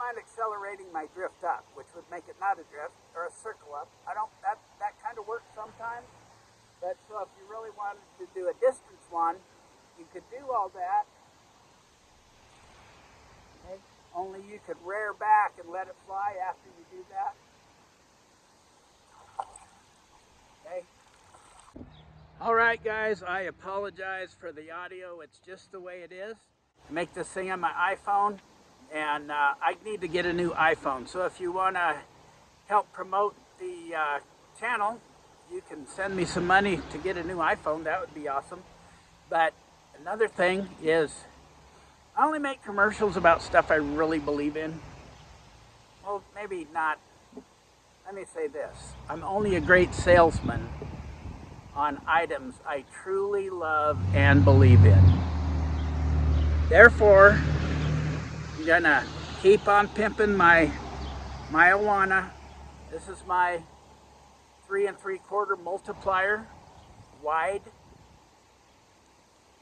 mind accelerating my drift up, which would make it not a drift or a circle up. I don't, that kind of works sometimes. But so if you really wanted to do a distance one, you could do all that. Okay? Only you could rear back and let it fly after you do that. Okay? All right, guys, I apologize for the audio. It's just the way it is. I make this thing on my iPhone, and I need to get a new iPhone. So if you want to help promote the channel, you can send me some money to get a new iPhone. That would be awesome. But another thing is, I only make commercials about stuff I really believe in. Well, maybe not. Let me say this. I'm only a great salesman on items I truly love and believe in. Therefore, I'm gonna keep on pimping my Iwana. This is my 3 3/4 multiplier wide.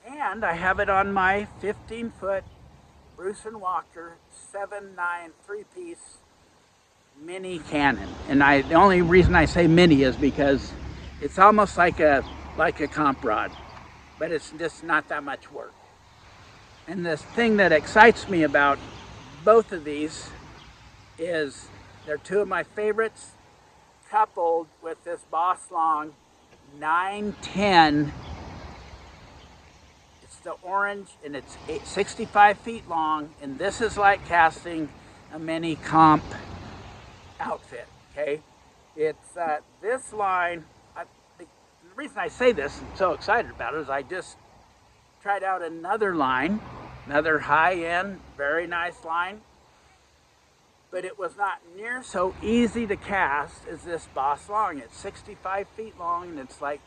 And I have it on my 15-foot Bruce & Walker 7.9 3-piece mini cannon. And the only reason I say mini is because it's almost like a comp rod, but it's just not that much work. And the thing that excites me about both of these is they're two of my favorites, coupled with this Boss Long 910. It's the orange, and it's 65 feet long, and this is like casting a mini comp outfit. Okay, it's this line. The reason I say this and so excited about it is I just tried out another line, another high-end, very nice line, but it was not near so easy to cast as this Boss Long. It's 65 feet long, and it's like,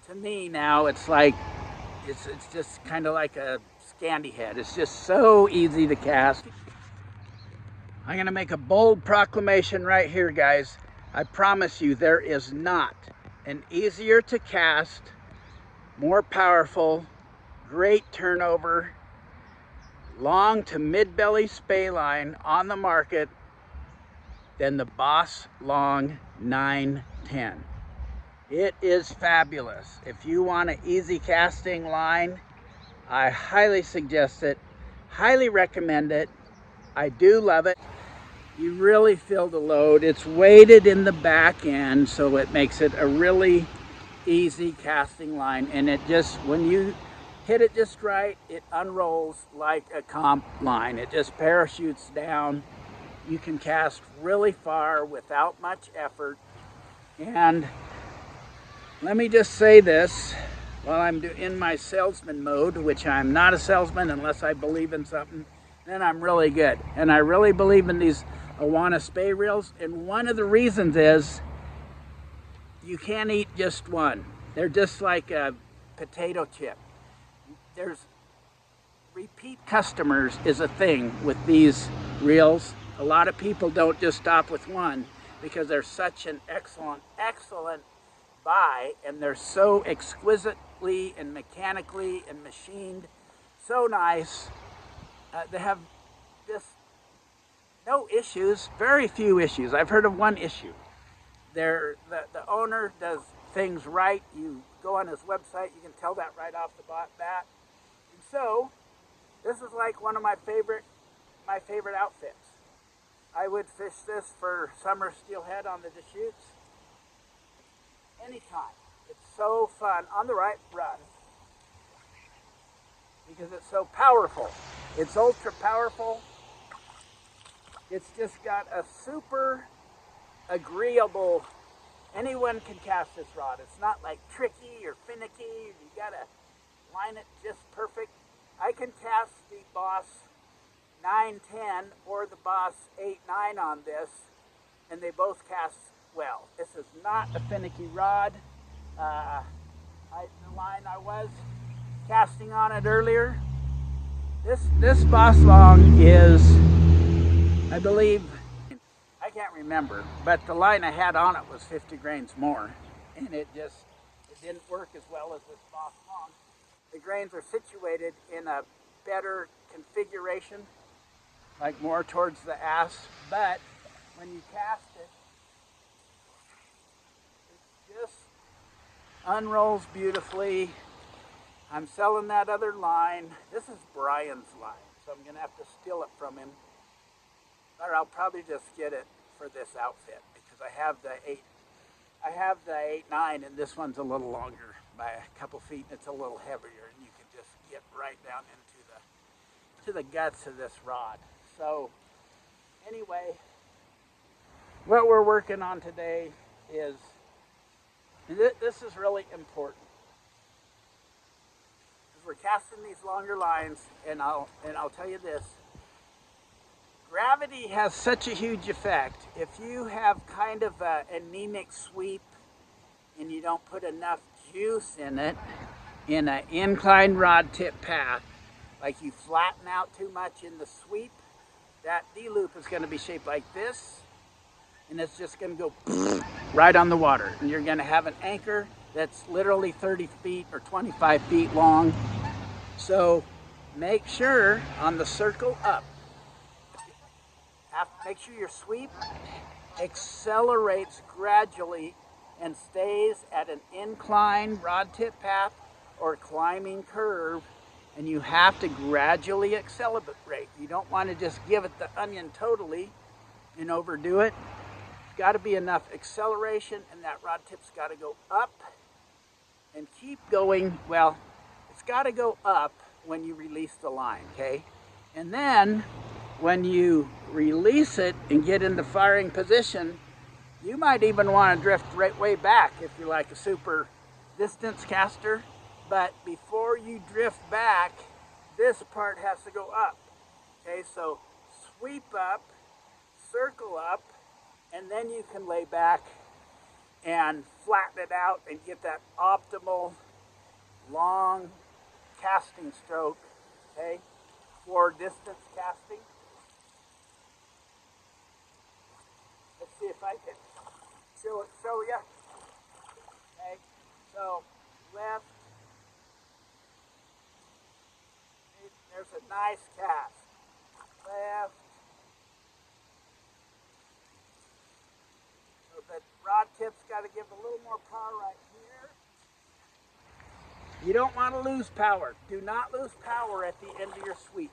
to me now, it's like, it's just kind of like a Scandi head. It's just so easy to cast. I'm gonna make a bold proclamation right here, guys. I promise you, there is not an easier to cast, more powerful, great turnover, long to mid-belly spay line on the market than the Boss Long 910. It is fabulous. If you want an easy casting line, I highly suggest it, highly recommend it. I do love it. You really feel the load. It's weighted in the back end, so it makes it a really easy casting line, and it just, when you hit it just right, it unrolls like a comp line. It just parachutes down. You can cast really far without much effort. And let me just say this while I'm in my salesman mode, which I'm not a salesman unless I believe in something, then I'm really good. And I really believe in these Iwana spay reels, and one of the reasons is you can't eat just one. They're just like a potato chip. There's repeat customers is a thing with these reels. A lot of people don't just stop with one because they're such an excellent buy, and they're so exquisitely and mechanically and machined, so nice. They have just no issues, very few issues. I've heard of one issue. The owner does things right. You go on his website, you can tell that right off the bat. And so, this is like one of my favorite outfits. I would fish this for summer steelhead on the Deschutes anytime. It's so fun on the right run because it's so powerful. It's ultra powerful. It's just got a super agreeable, anyone can cast this rod. It's not like tricky or finicky. You gotta line it just perfect. I can cast the Boss 910 or the Boss 8.9 on this, and they both cast well. This is not a finicky rod. The line I was casting on it earlier, this Boss Long is, I believe, I can't remember, but the line I had on it was 50 grains more, and it didn't work as well as this Boss Long. The grains are situated in a better configuration. like more towards the ass, but when you cast it, it just unrolls beautifully. I'm selling that other line. This is Brian's line, so I'm gonna have to steal it from him. Or I'll probably just get it for this outfit because I have the 8.9 and this one's a little longer by a couple feet and it's a little heavier and you can just get right down into the guts of this rod. So anyway, what we're working on today is, this is really important. We're casting these longer lines, and I'll tell you this. Gravity has such a huge effect. If you have kind of an anemic sweep and you don't put enough juice in it in an inclined rod tip path, like you flatten out too much in the sweep, that D-loop is going to be shaped like this, and it's just going to go right on the water. And you're going to have an anchor that's literally 30 feet or 25 feet long. So make sure on the circle up, make sure your sweep accelerates gradually and stays at an incline rod tip path or climbing curve, and you have to gradually accelerate. You don't want to just give it the onion totally and overdo it. It's got to be enough acceleration, and that rod tip's got to go up and keep going. Well, it's got to go up when you release the line, okay? And then when you release it and get into firing position, you might even want to drift right way back if you're like a super distance caster. But before you drift back, this part has to go up. Okay, so sweep up, circle up, and then you can lay back and flatten it out and get that optimal long casting stroke, okay, for distance casting. Let's see if I can show you. Okay, so left, there's a nice cast. Left. So the rod tip's got to give a little more power right here. You don't want to lose power. Do not lose power at the end of your sweep.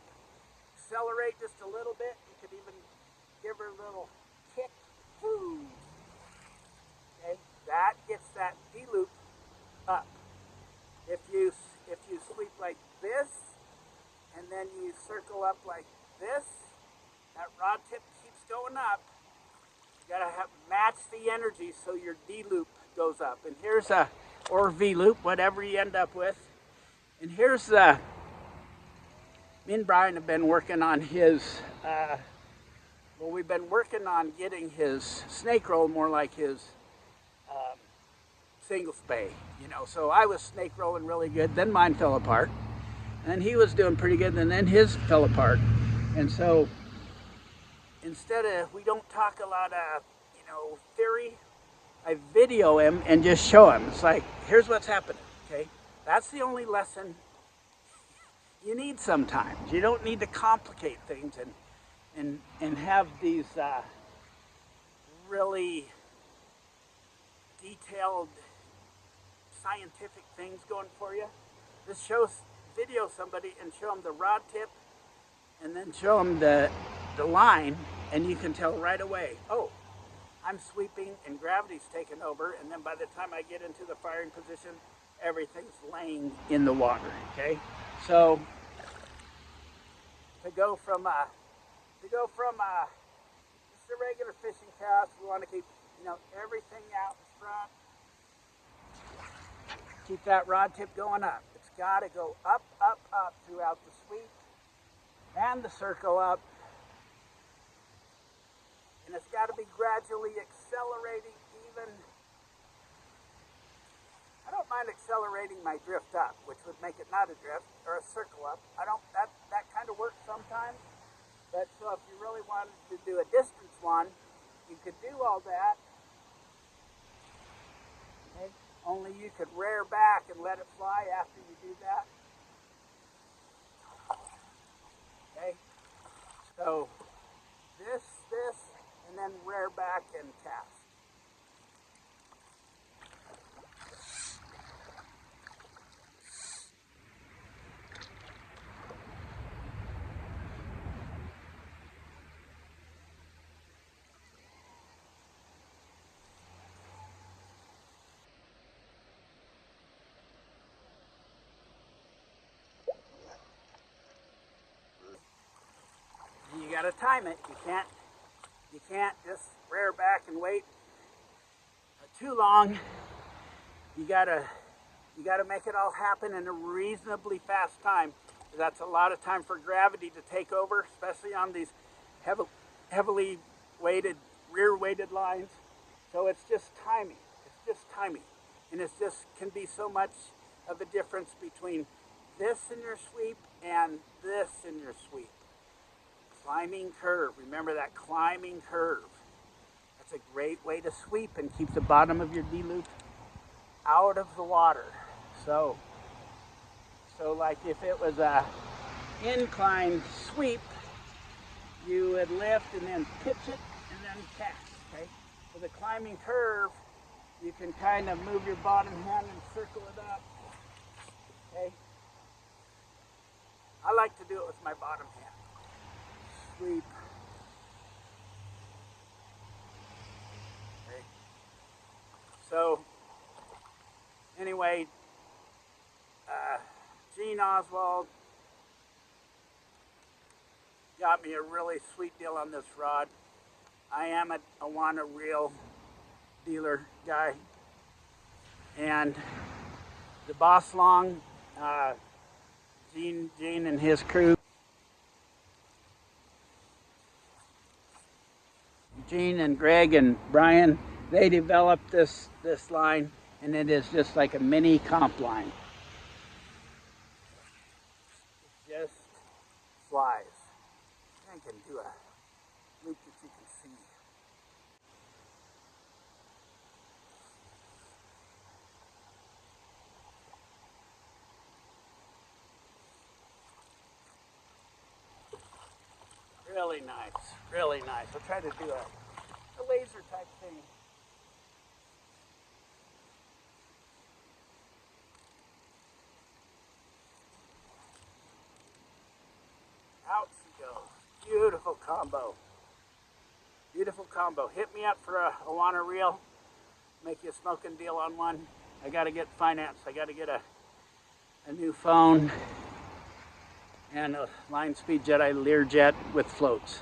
Accelerate just a little bit. You could even give her a little kick. Woo. Okay, that gets that D-loop up. If you sweep like this, and then you circle up like this, that rod tip keeps going up. You gotta match the energy so your D-loop goes up. And here's or V-loop, whatever you end up with. And here's me and Brian have been working on his, we've been working on getting his snake roll more like his single spay, you know. So I was snake rolling really good, then mine fell apart. And he was doing pretty good, and then his fell apart. And so instead of, we don't talk a lot of, theory, I video him and just show him. It's like, here's what's happening, okay? That's the only lesson you need sometimes. You don't need to complicate things and have these really detailed scientific things going for you. Just video somebody and show them the rod tip and then show them the line, and you can tell right away, oh, I'm sweeping and gravity's taken over, and then by the time I get into the firing position, everything's laying in the water, okay? So to go from just a regular fishing cast, we want to keep, everything out in front. Keep that rod tip going up. It's got to go up, up, up throughout the sweep and the circle up. And it's got to be gradually accelerating even. I don't mind accelerating my drift up, which would make it not a drift, or a circle up. That kind of works sometimes. But so if you really wanted to do a distance one, you could do all that. Okay? Only you could rear back and let it fly after you do that. Okay? So and cast. You gotta time it. You can't just rear back and wait too long. You gotta make it all happen in a reasonably fast time. That's a lot of time for gravity to take over, especially on these heavily weighted, rear weighted lines. So it's just timing. It's just timing. And it's just can be so much of a difference between this in your sweep and this in your sweep. Climbing curve. Remember that climbing curve. That's a great way to sweep and keep the bottom of your D-loop out of the water. So like if it was a incline sweep, you would lift and then pitch it and then cast, okay? With a climbing curve, you can kind of move your bottom hand and circle it up, okay? I like to do it with my bottom hand. Sweep. Okay. So, anyway, Gene Oswald got me a really sweet deal on this rod. I am a Iwana reel dealer guy, and the Boss Long, Gene and his crew, Gene and Greg and Brian, they developed this line, and it is just like a mini comp line. It just flies. I can do a loop that you can see. Really nice, really nice. I'll try to do a laser type thing. Out she goes. Beautiful combo. Beautiful combo. Hit me up for a Iwana reel. Make you a smoking deal on one. I got to get financed. I got to get a new phone and a Line Speed Jedi Learjet with floats.